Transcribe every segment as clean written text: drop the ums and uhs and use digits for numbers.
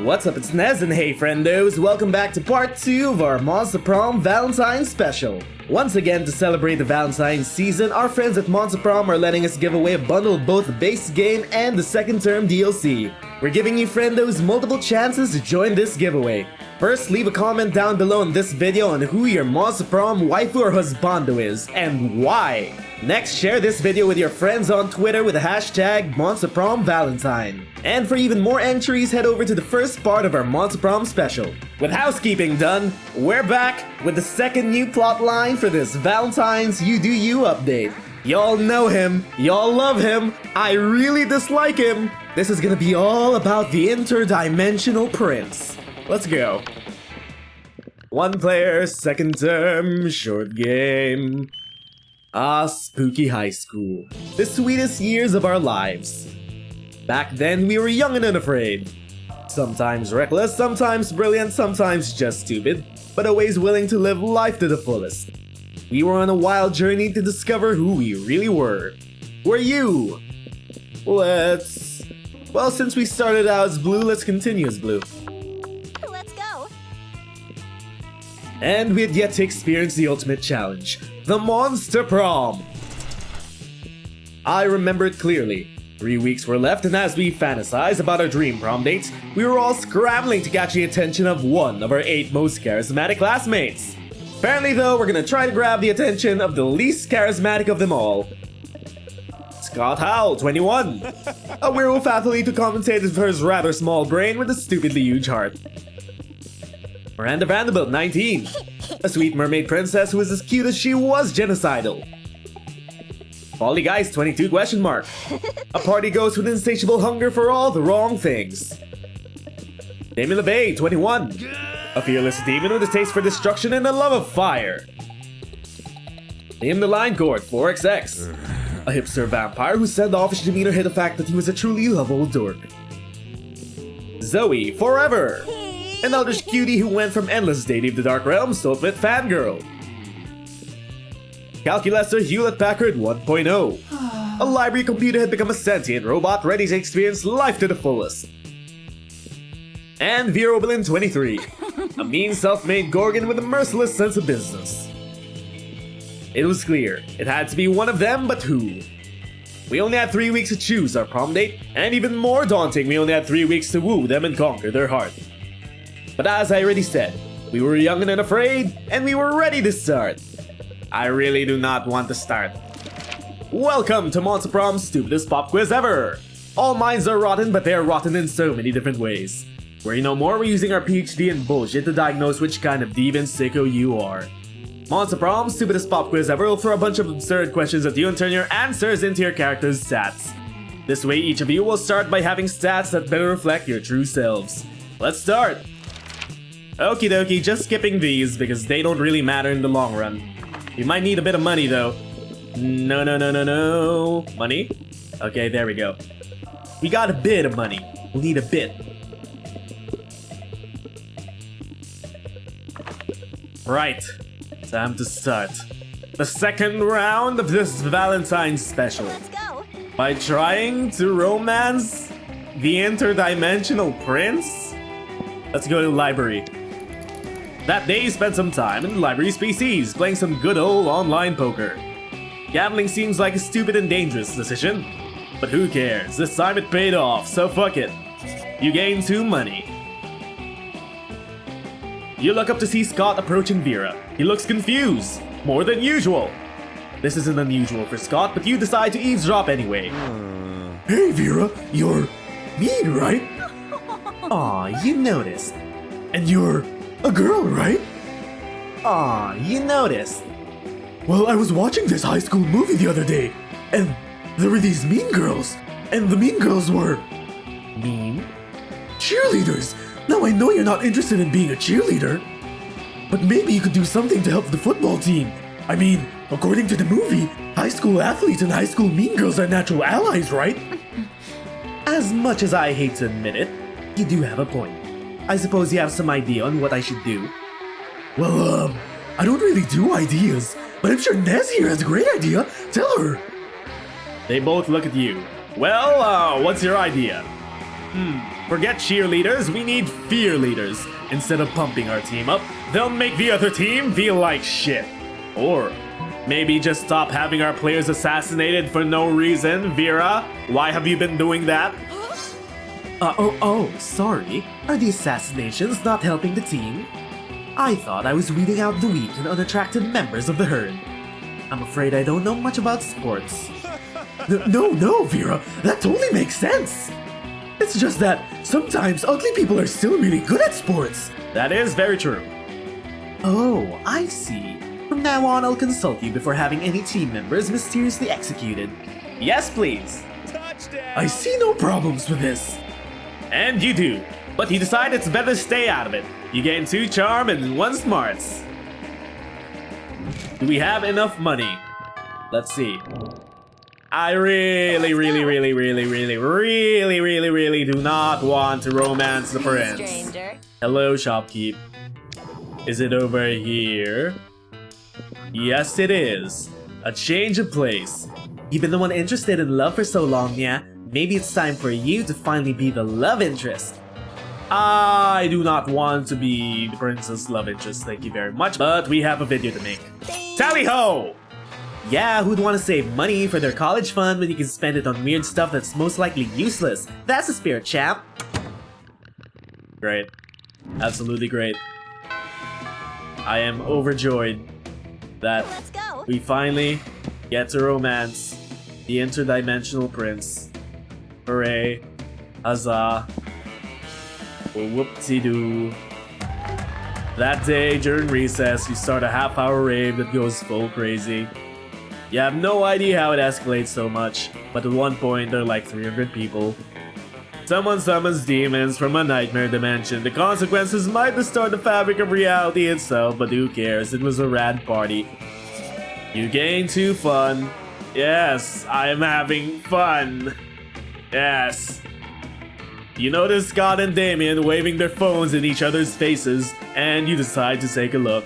What's up, it's Nez, and hey friendos, welcome back to part 2 of our Monster Prom Valentine special. Once again, to celebrate the Valentine season, our friends at Monster Prom are letting us give away a bundle of both the base game and the second term DLC. We're giving you friendos multiple chances to join this giveaway. First, leave a comment down below in this video on who your Monster Prom waifu or husbando is, and why. Next, share this video with your friends on Twitter with the hashtag MonsterPromValentine. And for even more entries, head over to the first part of our Monster Prom special. With housekeeping done, we're back with the second new plotline for this Valentine's You Do You update. Y'all know him, y'all love him, I really dislike him. This is gonna be all about the interdimensional prince. Let's go. One player, second term, short game. Ah, spooky high school. The sweetest years of our lives. Back then, we were young and unafraid. Sometimes reckless, sometimes brilliant, sometimes just stupid, but always willing to live life to the fullest. We were on a wild journey to discover who we really were. Who are you? Well, since we started out as blue, let's continue as blue. Let's go. And we had yet to experience the ultimate challenge, the Monster Prom. I remember it clearly. 3 weeks were left, and as we fantasized about our dream prom dates, we were all scrambling to catch the attention of one of our 8 most charismatic classmates. Apparently though, we're gonna try to grab the attention of the least charismatic of them all. Scott Howell, 21. A werewolf athlete who compensated for his rather small brain with a stupidly huge heart. Miranda Vanderbilt, 19. A sweet mermaid princess who is as cute as she was genocidal. Polly Geist, 22 ? A party ghost with insatiable hunger for all the wrong things. Damien LeVay, 21. A fearless demon with a taste for destruction and a love of fire. Liam the Line Court, 4XX. A hipster vampire whose standoffish demeanor hid the fact that he was a truly lovable dork. Zoe, forever. An eldritch cutie who went from endless dating of the Dark Realms to ultimate fangirl. Calculester Hewlett-Packard 1.0. A library computer had become a sentient robot ready to experience life to the fullest. And Vera Oberlin, 23. A mean self-made Gorgon with a merciless sense of business. It was clear, it had to be one of them, but who? We only had 3 weeks to choose our prom date, and even more daunting, we only had 3 weeks to woo them and conquer their heart. But as I already said, we were young and unafraid, and we were ready to start. I really do not want to start. Welcome to Monster Prom's stupidest pop quiz ever! All minds are rotten, but they are rotten in so many different ways. Where you know more, we're using our PhD in bullshit to diagnose which kind of diva and sicko you are. Monster Prom's stupidest pop quiz ever will throw a bunch of absurd questions at you and turn your answers into your character's stats. This way, each of you will start by having stats that better reflect your true selves. Let's start! Okie dokie, just skipping these because they don't really matter in the long run. You might need a bit of money though. No. Money? Okay, there we go. We got a bit of money. We'll need a bit. Right. Time to start. The second round of this Valentine special. Let's go. By trying to romance the interdimensional prince? Let's go to the library. That day, he spent some time in the library species, playing some good old online poker. Gambling seems like a stupid and dangerous decision, but who cares? This time it paid off, so fuck it. You gain 2 money. You look up to see Scott approaching Vera. He looks confused, more than usual. This isn't unusual for Scott, but you decide to eavesdrop anyway. Hey Vera, you're mean, right? Aw, you noticed. And you're a girl, right? Aw, you noticed. Well, I was watching this high school movie the other day, and there were these mean girls, and the mean girls were... Mean? Cheerleaders! Now I know you're not interested in being a cheerleader, but maybe you could do something to help the football team. I mean, according to the movie, high school athletes and high school mean girls are natural allies, right? As much as I hate to admit it, you do have a point. I suppose you have some idea on what I should do. Well, I don't really do ideas, but I'm sure Nez here has a great idea. Tell her. They both look at you. Well, what's your idea? Forget cheerleaders, we need fear leaders. Instead of pumping our team up, they'll make the other team feel like shit. Or maybe just stop having our players assassinated for no reason. Vera, why have you been doing that? Sorry. Are the assassinations not helping the team? I thought I was weeding out the weak and unattractive members of the herd. I'm afraid I don't know much about sports. No, Vera, that totally makes sense. It's just that sometimes ugly people are still really good at sports. That is very true. Oh, I see. From now on, I'll consult you before having any team members mysteriously executed. Yes, please. Touchdown. I see no problems with this. And you do, but you decide it's better to stay out of it. You gain 2 charm and 1 smarts. Do we have enough money? Let's see. I really do not want to romance the prince. Stranger. Hello, shopkeep. Is it over here? Yes, it is. A change of place. You've been the one interested in love for so long, yeah? Maybe it's time for you to finally be the love interest. I do not want to be the prince's love interest, thank you very much, but we have a video to make. Tally-ho! Yeah, who'd want to save money for their college fund when you can spend it on weird stuff that's most likely useless? That's the spirit, champ. Great. Absolutely great. I am overjoyed that Let's go. we finally get to romance the interdimensional prince. Hooray. Huzzah. Whoop-de-doo. That day, during recess, you start a half-hour rave that goes full crazy. You have no idea how it escalates so much, but at one point there are like 300 people. Someone summons demons from a nightmare dimension. The consequences might distort the fabric of reality itself, but who cares? It was a rad party. You gain 2 fun. Yes, I am having fun. Yes. You notice Scott and Damien waving their phones in each other's faces, and you decide to take a look.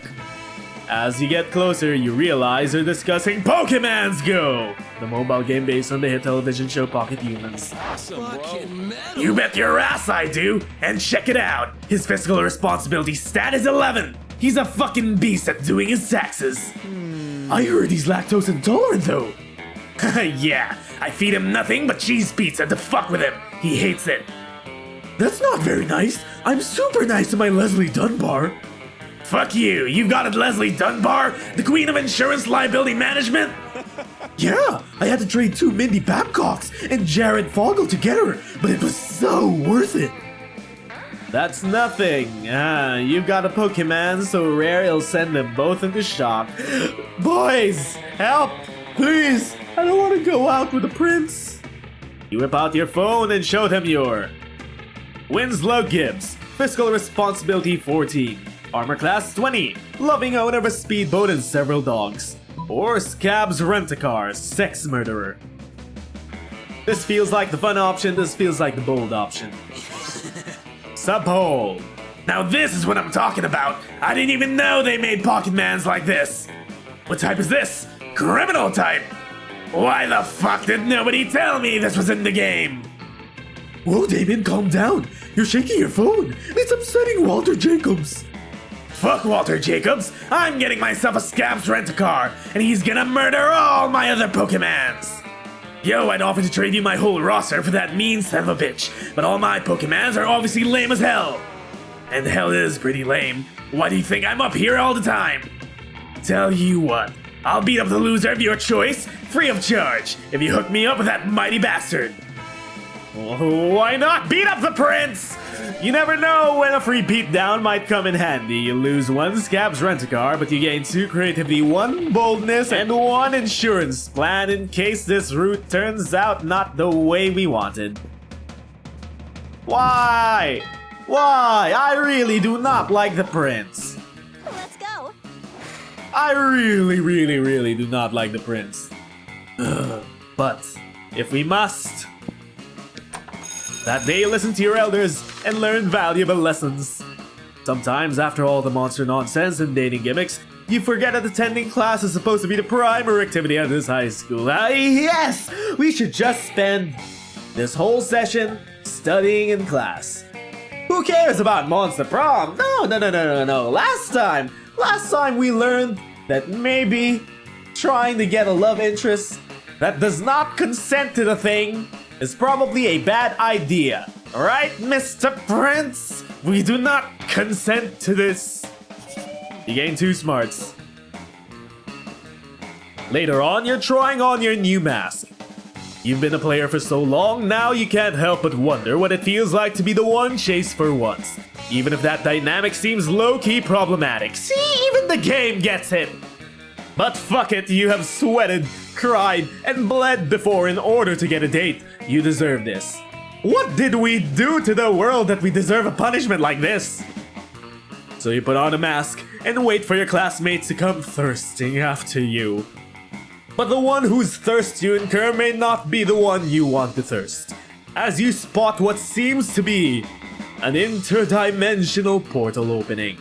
As you get closer, you realize they're discussing Pokémon's Go! The mobile game based on the hit television show Pocket Humans. Awesome, You bet your ass I do! And check it out! His fiscal responsibility stat is 11! He's a fucking beast at doing his taxes! I heard he's lactose intolerant though! Yeah, I feed him nothing but cheese pizza to fuck with him! He hates it! That's not very nice! I'm super nice to my Leslie Dunbar! Fuck you! You've got it, Leslie Dunbar? The queen of insurance liability management? Yeah! I had to trade 2 Mindy Babcocks and Jared Fogel to get her, but it was so worth it! That's nothing. You've got a Pokemon so rare it'll send them both into shock. Boys! Help! Please! I don't want to go out with the prince! You whip out your phone and show them your Winslow Gibbs, fiscal responsibility 14. Armor class 20, loving owner of a speedboat and several dogs. Or Scabs Rent-A-Car, sex murderer. This feels like the fun option, this feels like the bold option. Subhole. Now this is what I'm talking about. I didn't even know they made Pocketmans like this. What type is this? Criminal type. Why the fuck did nobody tell me this was in the game? Whoa, Damien, calm down. You're shaking your phone. It's upsetting Walter Jacobs. Fuck Walter Jacobs! I'm getting myself a Scabs Rent-A-Car, and he's gonna murder all my other Pokemans! Yo, I'd offer to trade you my whole roster for that mean son of a bitch, but all my Pokemans are obviously lame as hell! And hell is pretty lame. Why do you think I'm up here all the time? Tell you what, I'll beat up the loser of your choice, free of charge, if you hook me up with that mighty bastard! Why not? Beat up the prince! You never know when a free beatdown might come in handy. You lose 1 Scabs Rent-A-Car, but you gain 2 creativity, 1 boldness, and 1 insurance plan in case this route turns out not the way we wanted. Why? Why? I really do not like the prince. Let's go. I really do not like the prince. But if we must, that day listen to your elders and learn valuable lessons. Sometimes after all the monster nonsense and dating gimmicks, you forget that attending class is supposed to be the primary activity at this high school. Yes! We should just spend this whole session studying in class. Who cares about Monster Prom? No. Last time we learned that maybe trying to get a love interest that does not consent to the thing is probably a bad idea. Alright, Mr. Prince? We do not consent to this. You gain 2 smarts. Later on, you're trying on your new mask. You've been a player for so long, now you can't help but wonder what it feels like to be the one chased for once. Even if that dynamic seems low-key problematic. See, even the game gets it! But fuck it, you have sweated, cried, and bled before in order to get a date. You deserve this. What did we do to the world that we deserve a punishment like this? So you put on a mask and wait for your classmates to come thirsting after you. But the one whose thirst you incur may not be the one you want to thirst, as you spot what seems to be an interdimensional portal opening.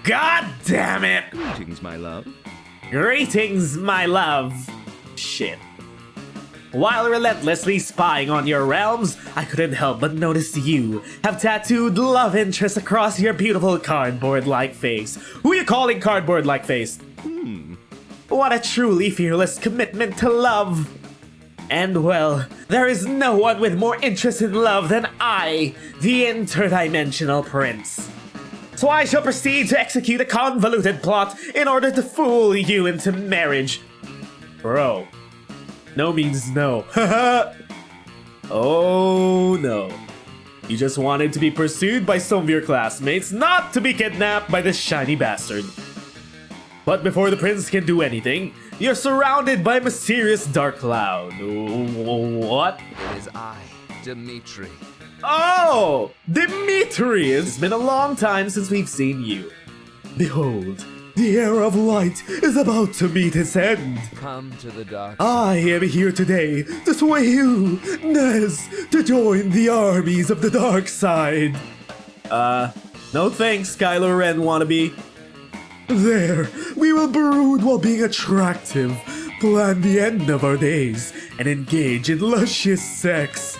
God damn it! Greetings, my love. Greetings, my love. Shit. While relentlessly spying on your realms, I couldn't help but notice you have tattooed love interest across your beautiful cardboard-like face. Who are you calling cardboard-like face? What a truly fearless commitment to love. And well, there is no one with more interest in love than I, the interdimensional prince. So I shall proceed to execute a convoluted plot in order to fool you into marriage. Bro. No means no. Oh no. You just wanted to be pursued by some of your classmates, not to be kidnapped by this shiny bastard. But before the prince can do anything, you're surrounded by a mysterious dark cloud. What? It is I, Dmitri. Oh! Dmitri! It's been a long time since we've seen you. Behold, the era of light is about to meet its end. Come to the dark. I am here today to sway you, Nez, to join the armies of the dark side. No thanks, Kylo Ren wannabe. There, we will brood while being attractive, plan the end of our days, and engage in luscious sex.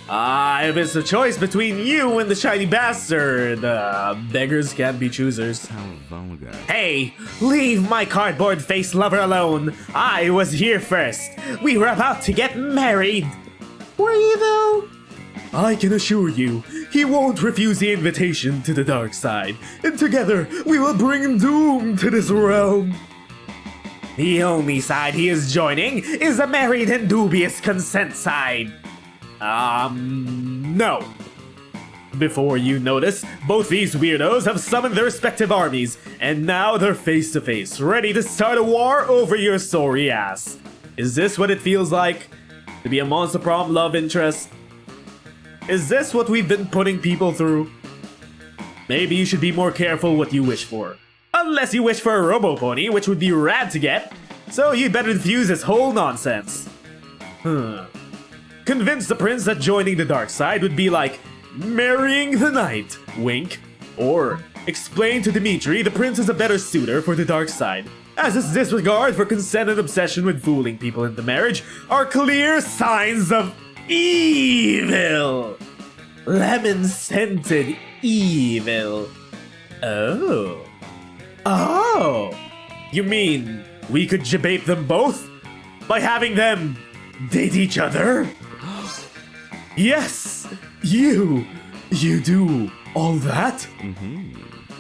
If it's a choice between you and the shiny bastard, beggars can't be choosers. How vulgar. Hey, leave my cardboard face lover alone. I was here first. We were about to get married. Were you though? I can assure you, he won't refuse the invitation to the dark side, and together we will bring doom to this realm. The only side he is joining is the married and dubious consent side. No. Before you notice, both these weirdos have summoned their respective armies, and now they're face to face, ready to start a war over your sorry ass. Is this what it feels like to be a Monster Prom love interest? Is this what we've been putting people through? Maybe you should be more careful what you wish for. Unless you wish for a robo-pony, which would be rad to get. So you'd better defuse this whole nonsense. Convince the prince that joining the dark side would be like marrying the night, wink. Or explain to Dmitri the prince is a better suitor for the dark side, as his disregard for consent and obsession with fooling people into marriage are clear signs of evil! Lemon-scented evil. Oh. You mean we could debate them both? By having them date each other? Yes! You do all that?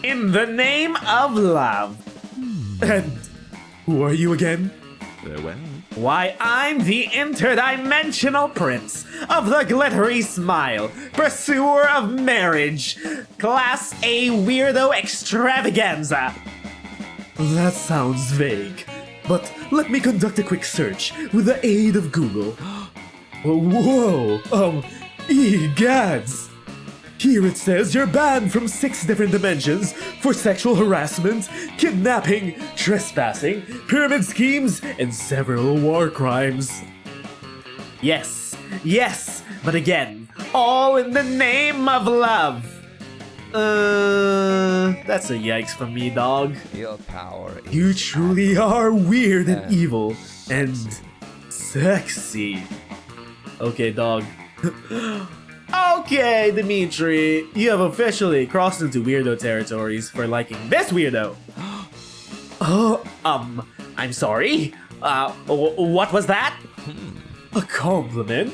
In the name of love. And who are you again? Farewell. Why, I'm the interdimensional prince of the glittery smile, pursuer of marriage, Class A weirdo extravaganza. That sounds vague, but let me conduct a quick search with the aid of Google. Whoa, egads! Here it says you're banned from 6 different dimensions for sexual harassment, kidnapping, trespassing, pyramid schemes, and several war crimes. Yes, but again, all in the name of love. That's a yikes from me, dog. Your power is You truly are weird and evil, and sexy. Okay, dog. Okay, Dmitri, you have officially crossed into weirdo territories for liking this weirdo. I'm sorry? What was that? A compliment?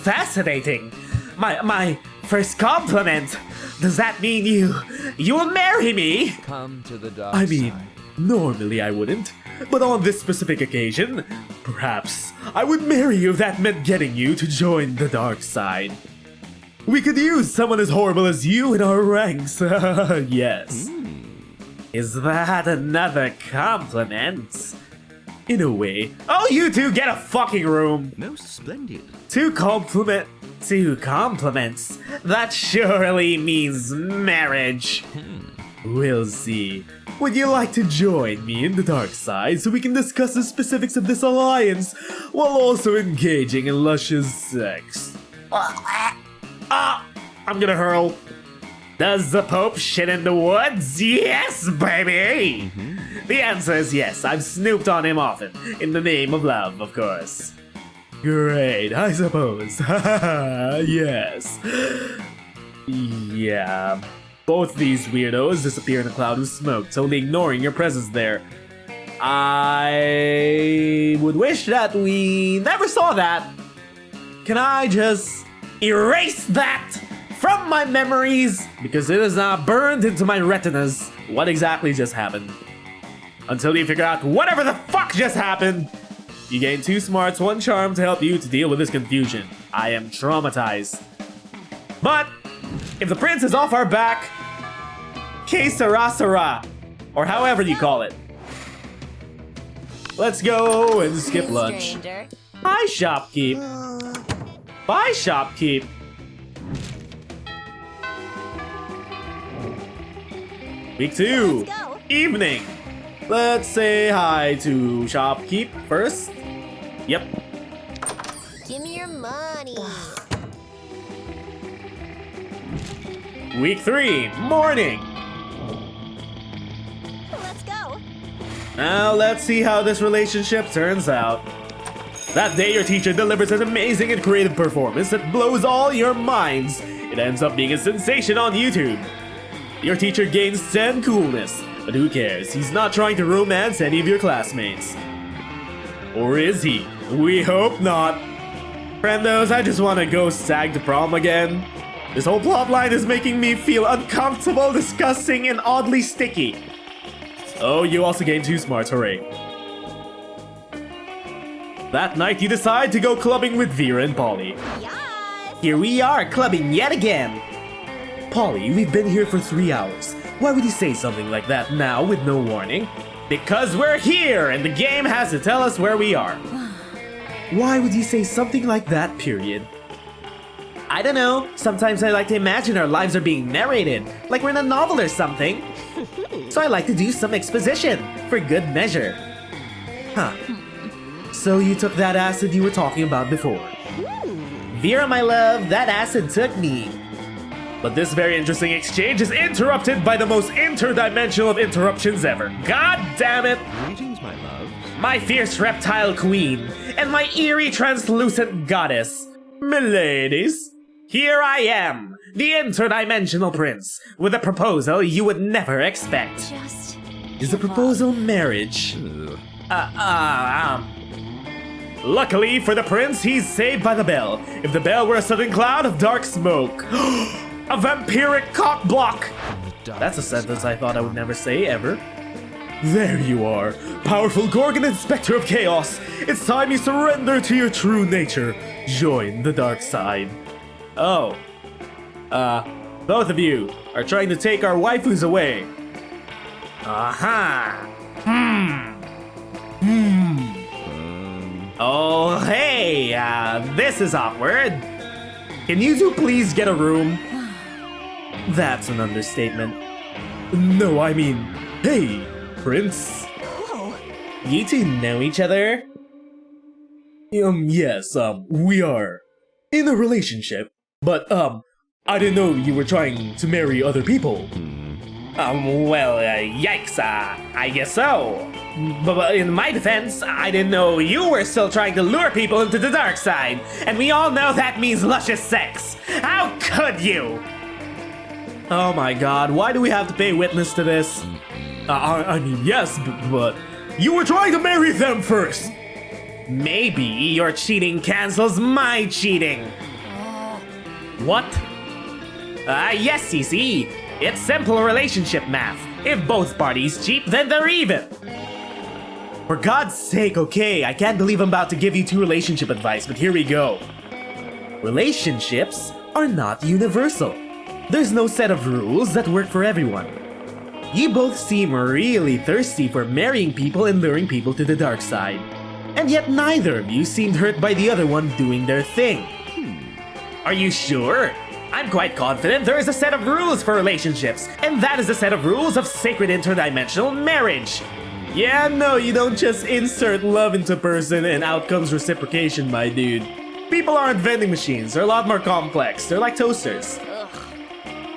Fascinating. My first compliment. Does that mean you will marry me? Come to the dark I mean, side. normally I wouldn't, but on this specific occasion, perhaps I would marry you if that meant getting you to join the dark side. We could use someone as horrible as you in our ranks. Yes. Is that another compliment? In a way. Oh, you two get a fucking room. Most splendid. Two compliments. That surely means marriage. We'll see. Would you like to join me in the dark side so we can discuss the specifics of this alliance while also engaging in luscious sex? I'm gonna hurl. Does the Pope shit in the woods? Yes, baby! The answer is yes. I've snooped on him often. In the name of love, of course. Great, I suppose. Yes. Yeah. Both these weirdos disappear in a cloud of smoke, totally ignoring your presence there. I would wish that we never saw that. Can I just erase that from my memories? Because it is now burned into my retinas. What exactly just happened? Until you figure out whatever the fuck just happened. You gain 2 smarts, 1 charm to help you to deal with this confusion. I am traumatized. But if the prince is off our back, que sera sera, or however you call it. Let's go and skip lunch. Stranger. Hi, shopkeep. Bye, shopkeep. Week 2. Let's go. Evening. Let's say hi to shopkeep first. Yep. Give me your money. Week 3. Morning. Let's go. Now let's see how this relationship turns out. That day your teacher delivers an amazing and creative performance that blows all your minds. It ends up being a sensation on YouTube. Your teacher gains 10 coolness, but who cares? He's not trying to romance any of your classmates. Or is he? We hope not. Friendos, I just want to go stag to prom again. This whole plotline is making me feel uncomfortable, disgusting, and oddly sticky. Oh, you also gained 2 smarts, hooray. That night you decide to go clubbing with Vera and Polly. Yes. Here we are, clubbing yet again. Polly, we've been here for 3 hours. Why would you say something like that now with no warning? Because we're here and the game has to tell us where we are. Why would you say something like that, period? I don't know. Sometimes I like to imagine our lives are being narrated, like we're in a novel or something. So I like to do some exposition, for good measure. Huh. So you took that acid you were talking about before. Vera, my love, that acid took me. But this very interesting exchange is interrupted by the most interdimensional of interruptions ever. God damn it! Greetings, my love. My fierce reptile queen and my eerie translucent goddess. Miladies, here I am, the interdimensional prince, with a proposal you would never expect. Just. Is the proposal marriage? Luckily for the prince, he's saved by the bell. If the bell were a sudden cloud of dark smoke. A vampiric cock block! That's a sentence I thought I would never say, ever. There you are, powerful Gorgon Inspector of Chaos. It's time you surrender to your true nature. Join the dark side. Oh. Both of you are trying to take our waifus away. Aha! Oh, hey, this is awkward. Can you two please get a room? That's an understatement. No, I mean, hey, Prince. Whoa. You two know each other? Yes, we are in a relationship, but, I didn't know you were trying to marry other people. Well, yikes, I guess so. But in my defense, I didn't know you were still trying to lure people into the dark side. And we all know that means luscious sex. How could you? Oh my god, why do we have to pay witness to this? I mean, yes, but you were trying to marry them first. Maybe your cheating cancels my cheating. What? Yes, CC. It's simple relationship math. If both parties cheat, then they're even. For God's sake, okay, I can't believe I'm about to give you 2 relationship advice, but here we go. Relationships are not universal. There's no set of rules that work for everyone. You both seem really thirsty for marrying people and luring people to the dark side. And yet neither of you seemed hurt by the other one doing their thing. Are you sure? I'm quite confident there is a set of rules for relationships, and that is a set of rules of sacred interdimensional marriage. Yeah, no, you don't just insert love into person and out comes reciprocation, my dude. People aren't vending machines, they're a lot more complex, they're like toasters.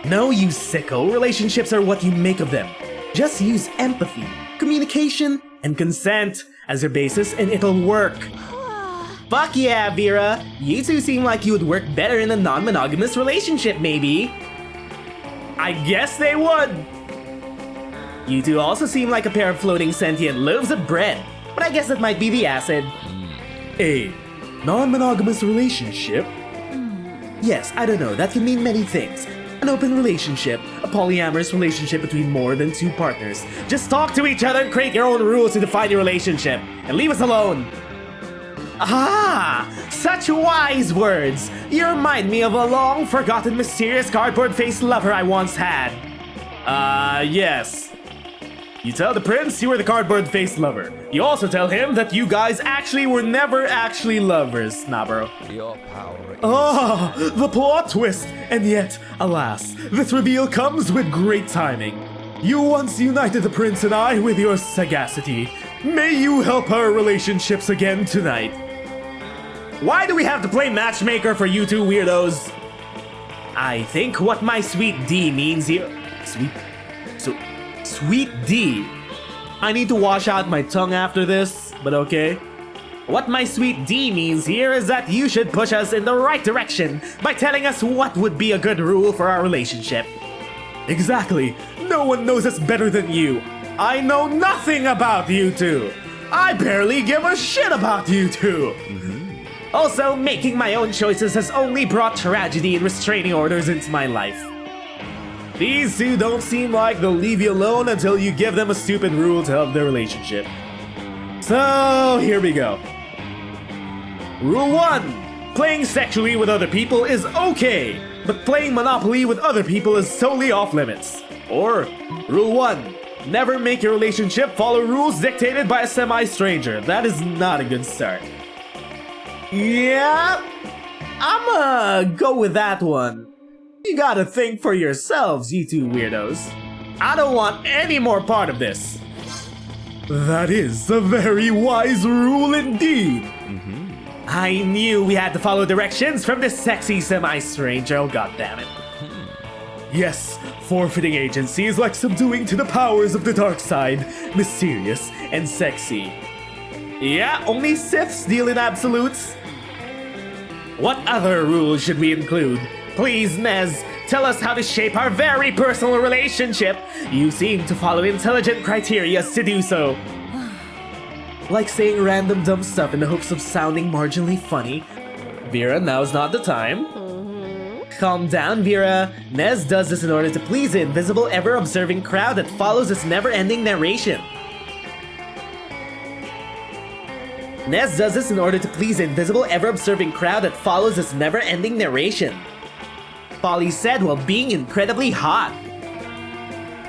No, you sicko, relationships are what you make of them. Just use empathy, communication, and consent as your basis and it'll work. Fuck yeah, Vera! You two seem like you would work better in a non-monogamous relationship, maybe. I guess they would! You two also seem like a pair of floating sentient loaves of bread, but I guess that might be the acid. A non-monogamous relationship? Yes, I don't know, that can mean many things. An open relationship, a polyamorous relationship between more than 2 partners. Just talk to each other and create your own rules to define your relationship, and leave us alone. Ah, such wise words! You remind me of a long-forgotten mysterious cardboard-faced lover I once had. Yes. You tell the prince you were the cardboard-faced lover. You also tell him that you guys actually were never actually lovers. Nah, bro. Your power is... Ah, the plot twist! And yet, alas, this reveal comes with great timing. You once united the prince and I with your sagacity. May you help our relationships again tonight. Why do we have to play matchmaker for you two weirdos? I think what my sweet D means here... Sweet D. I need to wash out my tongue after this, but okay. What my sweet D means here is that you should push us in the right direction by telling us what would be a good rule for our relationship. Exactly. No one knows us better than you. I know nothing about you two. I barely give a shit about you two. Also, making my own choices has only brought tragedy and restraining orders into my life. These two don't seem like they'll leave you alone until you give them a stupid rule to help their relationship. So, here we go. Rule 1. Playing sexually with other people is okay, but playing Monopoly with other people is totally off limits. Or, Rule 1. Never make your relationship follow rules dictated by a semi-stranger. That is not a good start. Yeah, I'ma go with that one. You gotta think for yourselves, you two weirdos. I don't want any more part of this. That is a very wise rule indeed. I knew we had to follow directions from this sexy semi-stranger, oh goddammit. Yes, forfeiting agency is like subduing to the powers of the dark side, mysterious and sexy. Yeah, only Siths deal in absolutes. What other rules should we include? Please, Nez, tell us how to shape our very personal relationship. You seem to follow intelligent criteria, seduce. Like saying random dumb stuff in the hopes of sounding marginally funny. Vera, now's not the time. Calm down, Vera. Nez does this in order to please the invisible, ever-observing crowd that follows this never-ending narration. Nez does this in order to please the invisible, ever-observing crowd that follows this never-ending narration. Polly said while being incredibly hot.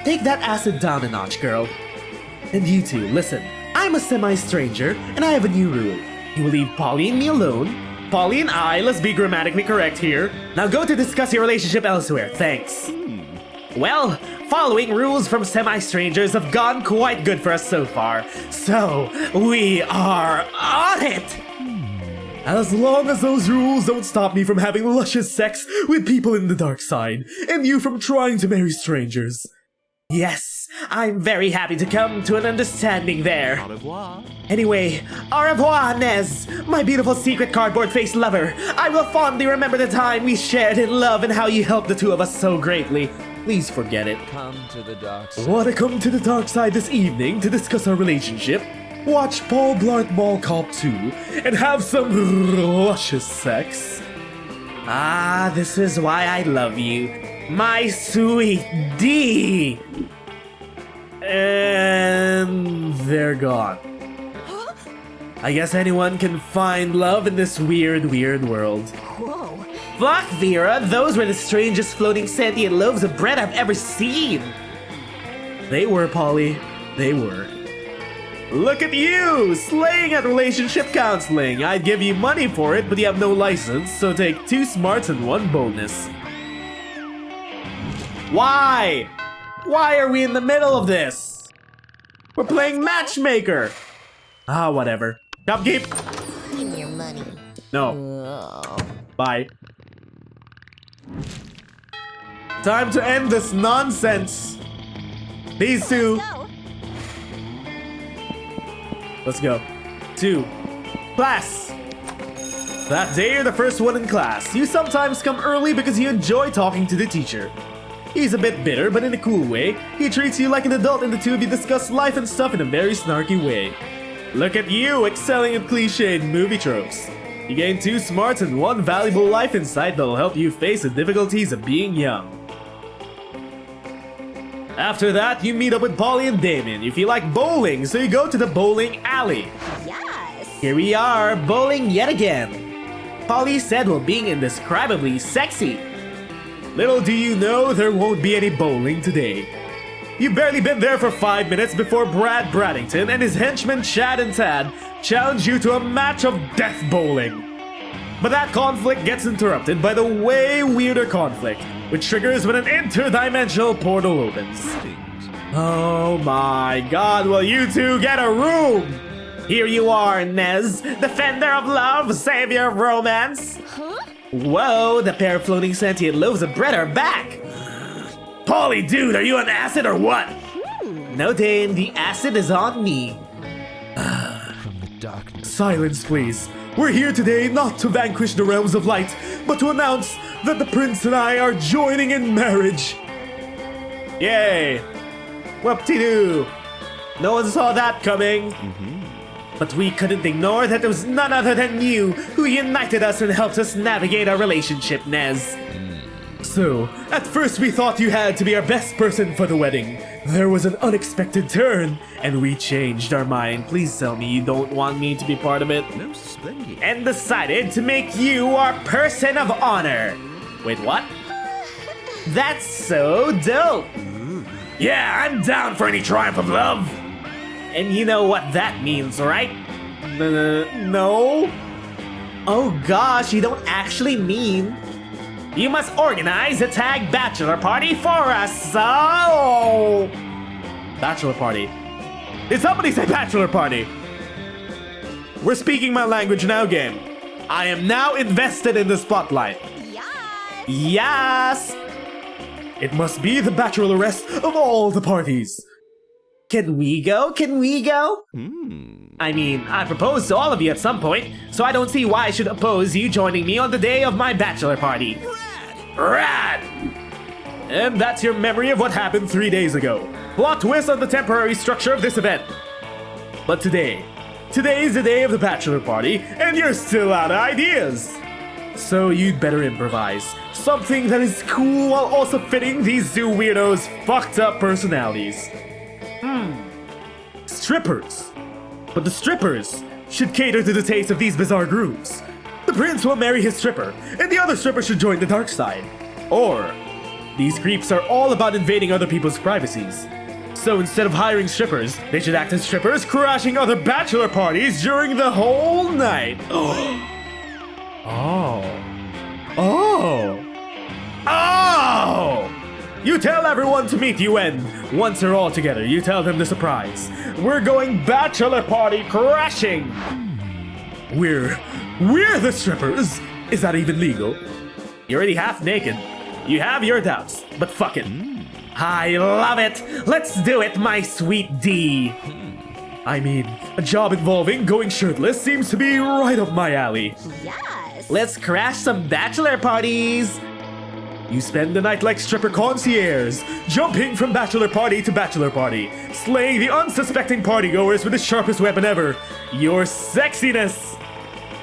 Take that acid down a notch, girl. And you two, listen. I'm a semi-stranger, and I have a new rule. You will leave Polly and me alone. Polly and I, let's be grammatically correct here. Now go to discuss your relationship elsewhere, thanks. Well, following rules from semi-strangers have gone quite good for us so far. So, we are on it! As long as those rules don't stop me from having luscious sex with people in the dark side, and you from trying to marry strangers. Yes, I'm very happy to come to an understanding there. Au revoir. Anyway, au revoir, Nez, my beautiful secret cardboard-faced lover. I will fondly remember the time we shared in love and how you helped the two of us so greatly. Please forget it. Come to the dark side. Wanna come to the dark side this evening to discuss our relationship? Watch Paul Blart Mall Cop 2 and have some luscious sex? Ah, this is why I love you, my sweet D. And they're gone. I guess anyone can find love in this weird world. Whoa. Fuck, Vera, those were the strangest floating sentient loaves of bread I've ever seen. They were, Polly. They were. Look at you, slaying at relationship counseling. I'd give you money for it, but you have no license, so take 2 smarts and 1 boldness. Why? Why are we in the middle of this? We're playing matchmaker. Ah, whatever. Cupkeep. Give me your money. No. Oh. Bye. Time to end this nonsense. These two. Go. Let's go. 2. Class. That day you're the first one in class. You sometimes come early because you enjoy talking to the teacher. He's a bit bitter, but in a cool way. He treats you like an adult and the two of you discuss life and stuff in a very snarky way. Look at you, excelling at cliched movie tropes. You gain 2 smarts and 1 valuable life insight that'll help you face the difficulties of being young. After that, you meet up with Polly and Damien. You feel like bowling, so you go to the bowling alley. Yes. Here we are, bowling yet again. Polly said we're being indescribably sexy. Little do you know, there won't be any bowling today. You've barely been there for 5 minutes before Brad Braddington and his henchmen Chad and Tad challenge you to a match of death bowling. But that conflict gets interrupted by the way weirder conflict, which triggers when an interdimensional portal opens. Oh my god, will you two get a room? Here you are, Nez, defender of love, savior of romance. Huh? Whoa, the pair of floating sentient loaves of bread are back! Polly, dude, are you on acid or what? No, Dane, the acid is on me. From the darkness. Silence, please. We're here today not to vanquish the realms of light, but to announce that the prince and I are joining in marriage. Yay! Whoop-de-doo! No one saw that coming. But we couldn't ignore that it was none other than you who united us and helped us navigate our relationship, Nez. So, at first we thought you had to be our best person for the wedding. There was an unexpected turn, and we changed our mind. Please tell me you don't want me to be part of it. No, splendid. And decided to make you our person of honor. Wait, what? That's so dope. Yeah, I'm down for any triumph of love. And you know what that means, right? No? Oh gosh, you don't actually mean... You must organize a tag bachelor party for us, so... Bachelor party. Did somebody say bachelor party? We're speaking my language now, game. I am now invested in the spotlight. Yes. Yes! It must be the bachelorette of all the parties. Can we go? Can we go? I mean, I proposed to all of you at some point, so I don't see why I should oppose you joining me on the day of my bachelor party. Rad! And that's your memory of what happened 3 days ago. Plot twist on the temporary structure of this event. But today's the day of the bachelor party, and you're still out of ideas. So you'd better improvise. Something that is cool while also fitting these 2 weirdos' fucked up personalities. Strippers. But the strippers should cater to the taste of these bizarre grooves. The prince will marry his stripper, and the other stripper should join the dark side. Or, these creeps are all about invading other people's privacies. So instead of hiring strippers, they should act as strippers, crashing other bachelor parties during the whole night. Oh! You tell everyone to meet you and, once they're all together, you tell them the surprise. We're going bachelor party crashing! We're the strippers! Is that even legal? You're already half naked. You have your doubts, but fuck it. I love it! Let's do it, my sweet D! I mean, a job involving going shirtless seems to be right up my alley. Yes. Let's crash some bachelor parties! You spend the night like stripper concierge, jumping from bachelor party to bachelor party, slaying the unsuspecting partygoers with the sharpest weapon ever, your sexiness!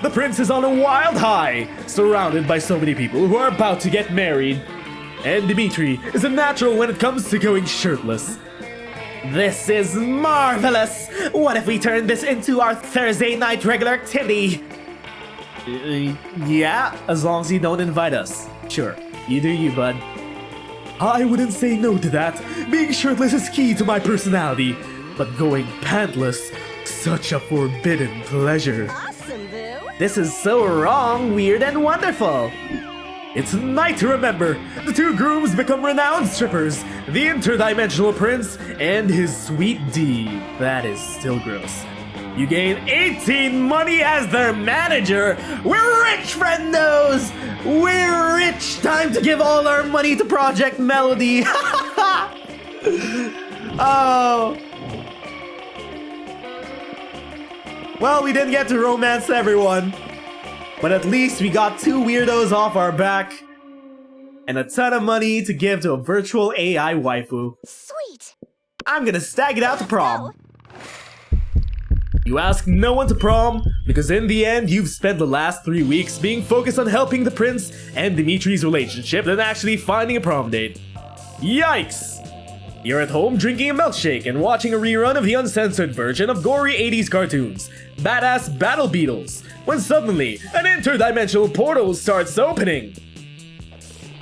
The prince is on a wild high, surrounded by so many people who are about to get married. And Dmitri is a natural when it comes to going shirtless. This is marvelous! What if we turn this into our Thursday night regular activity? Yeah, as long as you don't invite us. Sure, you do you, bud. I wouldn't say no to that. Being shirtless is key to my personality. But going pantless, such a forbidden pleasure. Awesome, boo. This is so wrong, weird, and wonderful. It's a night to remember. The two grooms become renowned strippers. The interdimensional prince and his sweet D. That is still gross. You gain 18 money as their manager. We're rich, friendos. We're rich. Time to give all our money to Project Melody. Oh. Well, we didn't get to romance everyone. But at least we got two weirdos off our back. And a ton of money to give to a virtual AI waifu. Sweet. I'm gonna stag it out to prom. You ask no one to prom, because in the end, you've spent the last 3 weeks being focused on helping the prince and Dmitri's relationship than actually finding a prom date. Yikes! You're at home drinking a milkshake and watching a rerun of the uncensored version of gory 80s cartoons, Badass Battle Beetles, when suddenly, an interdimensional portal starts opening.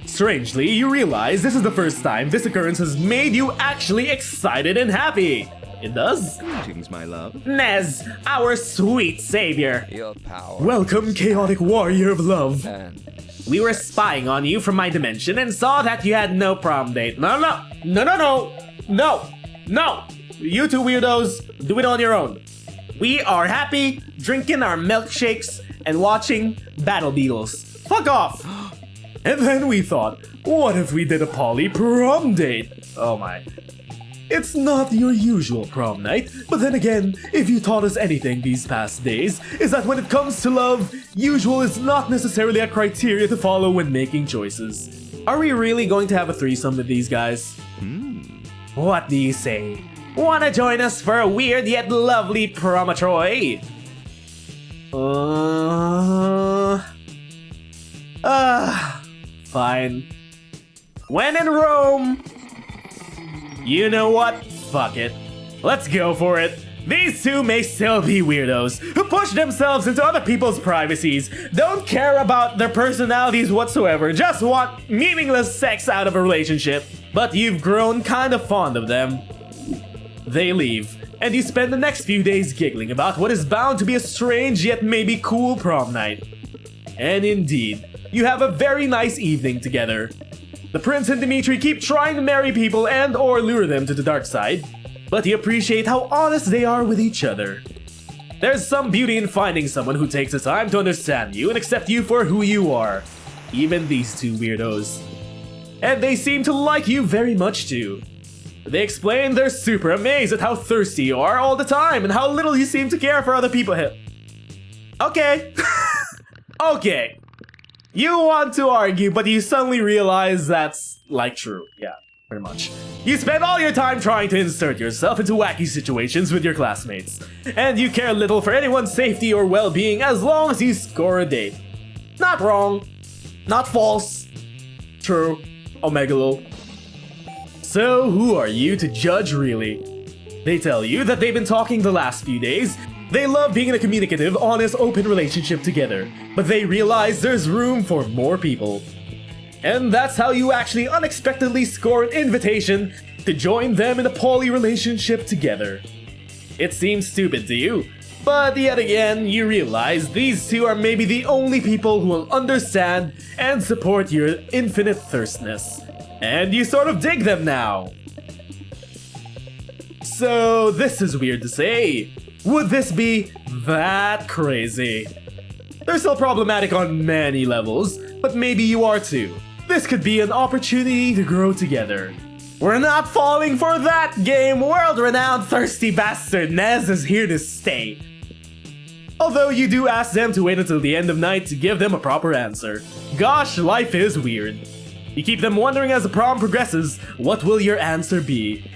Strangely, you realize this is the first time this occurrence has made you actually excited and happy. It does? Greetings, my love. Nez, our sweet savior. Your power. Welcome, chaotic warrior of love. And We were spying on you from my dimension and saw that you had no prom date. No. You two weirdos, do it on your own. We are happy, drinking our milkshakes and watching Battle Beetles. Fuck off! And then we thought, what if we did a poly prom date? Oh my. It's not your usual prom night, but then again, if you taught us anything these past days, is that when it comes to love, usual is not necessarily a criteria to follow when making choices. Are we really going to have a threesome with these guys? What do you say? Wanna join us for a weird yet lovely promatroy? Fine. When in Rome! You know what? Fuck it. Let's go for it. These two may still be weirdos who push themselves into other people's privacies, don't care about their personalities whatsoever, just want meaningless sex out of a relationship. But you've grown kind of fond of them. They leave, and you spend the next few days giggling about what is bound to be a strange yet maybe cool prom night. And indeed, you have a very nice evening together. The prince and Dmitri keep trying to marry people and or lure them to the dark side, but you appreciate how honest they are with each other. There's some beauty in finding someone who takes the time to understand you and accept you for who you are. Even these two weirdos. And they seem to like you very much too. They explain they're super amazed at how thirsty you are all the time and how little you seem to care for other people. Okay. Okay. You want to argue, but you suddenly realize that's, like, true. Yeah, pretty much. You spend all your time trying to insert yourself into wacky situations with your classmates. And you care little for anyone's safety or well-being as long as you score a date. Not wrong. Not false. True. Omegalo. So, who are you to judge, really? They tell you that they've been talking the last few days. They love being in a communicative, honest, open relationship together, but they realize there's room for more people. And that's how you actually unexpectedly score an invitation to join them in a poly relationship together. It seems stupid to you, but yet again, you realize these two are maybe the only people who will understand and support your infinite thirstness. And you sort of dig them now. So, this is weird to say. Would this be that crazy? They're still problematic on many levels, but maybe you are too. This could be an opportunity to grow together. We're not falling for that game! World-renowned thirsty bastard Nez is here to stay. Although you do ask them to wait until the end of night to give them a proper answer. Gosh, life is weird. You keep them wondering as the prom progresses, what will your answer be?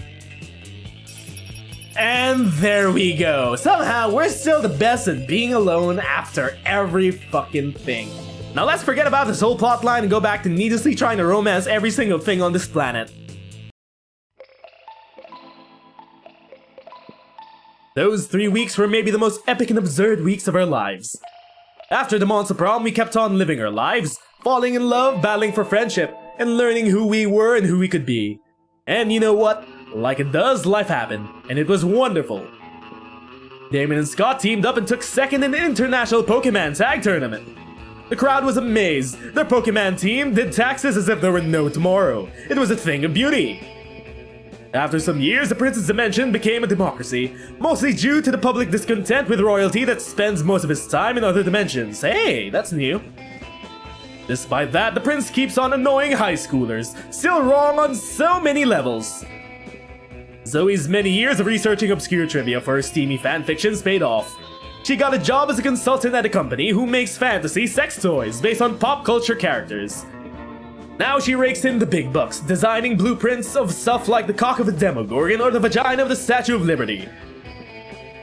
And there we go. Somehow, we're still the best at being alone after every fucking thing. Now let's forget about this whole plotline and go back to needlessly trying to romance every single thing on this planet. Those 3 weeks were maybe the most epic and absurd weeks of our lives. After the Monster Prom, we kept on living our lives, falling in love, battling for friendship, and learning who we were and who we could be. And you know what? Like it does, life happened, and it was wonderful. Damon and Scott teamed up and took second in the International Pokemon Tag Tournament. The crowd was amazed. Their Pokemon team did taxes as if there were no tomorrow. It was a thing of beauty. After some years, the Prince's Dimension became a democracy, mostly due to the public discontent with royalty that spends most of his time in other dimensions. Hey, that's new. Despite that, the Prince keeps on annoying high schoolers, still wrong on so many levels. Zoe's many years of researching obscure trivia for her steamy fanfictions paid off. She got a job as a consultant at a company who makes fantasy sex toys based on pop culture characters. Now she rakes in the big bucks, designing blueprints of stuff like the cock of a Demogorgon or the vagina of the Statue of Liberty.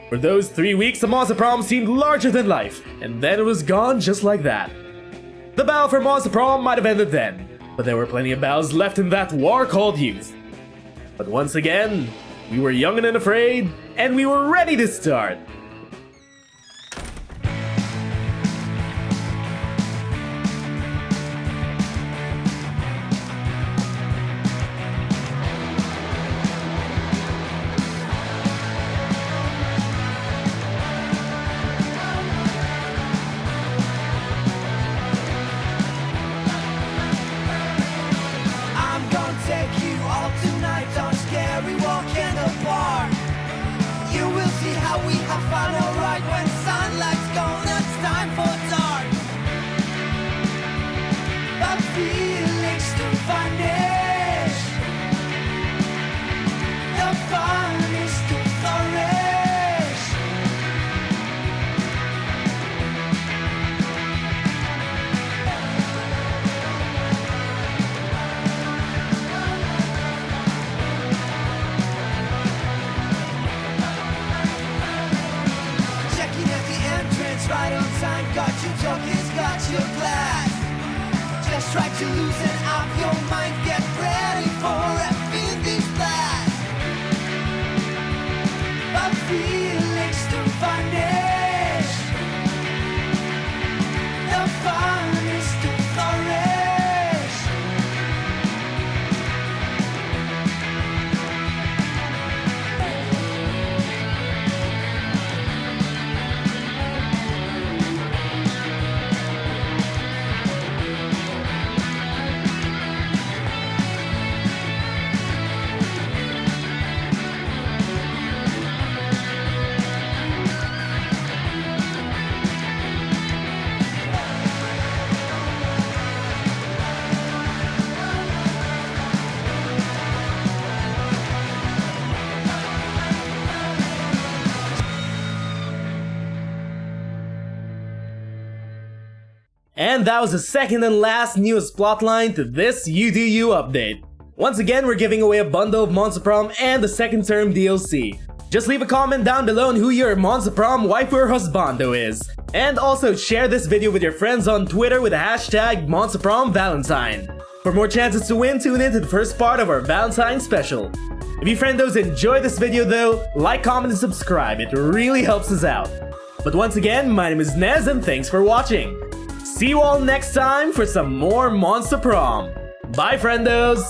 For those 3 weeks, the Monster Prom seemed larger than life, and then it was gone just like that. The battle for Monster Prom might have ended then, but there were plenty of battles left in that war called youth. But once again, we were young and unafraid, and we were ready to start. Try to loosen up your mind, get ready for a fiendish blast. But feelings to vanish. The fun is to flourish. And that was the second and last newest plotline to this You Do You update. Once again, we're giving away a bundle of Monster Prom and the second term DLC. Just leave a comment down below on who your Monster Prom wife or husbando is. And also share this video with your friends on Twitter with the hashtag Monster Prom Valentine. For more chances to win, tune in to the first part of our Valentine special. If you friendos enjoyed this video though, like, comment, and subscribe, it really helps us out. But once again, my name is Nez and thanks for watching. See you all next time for some more Monster Prom. Bye, friendos!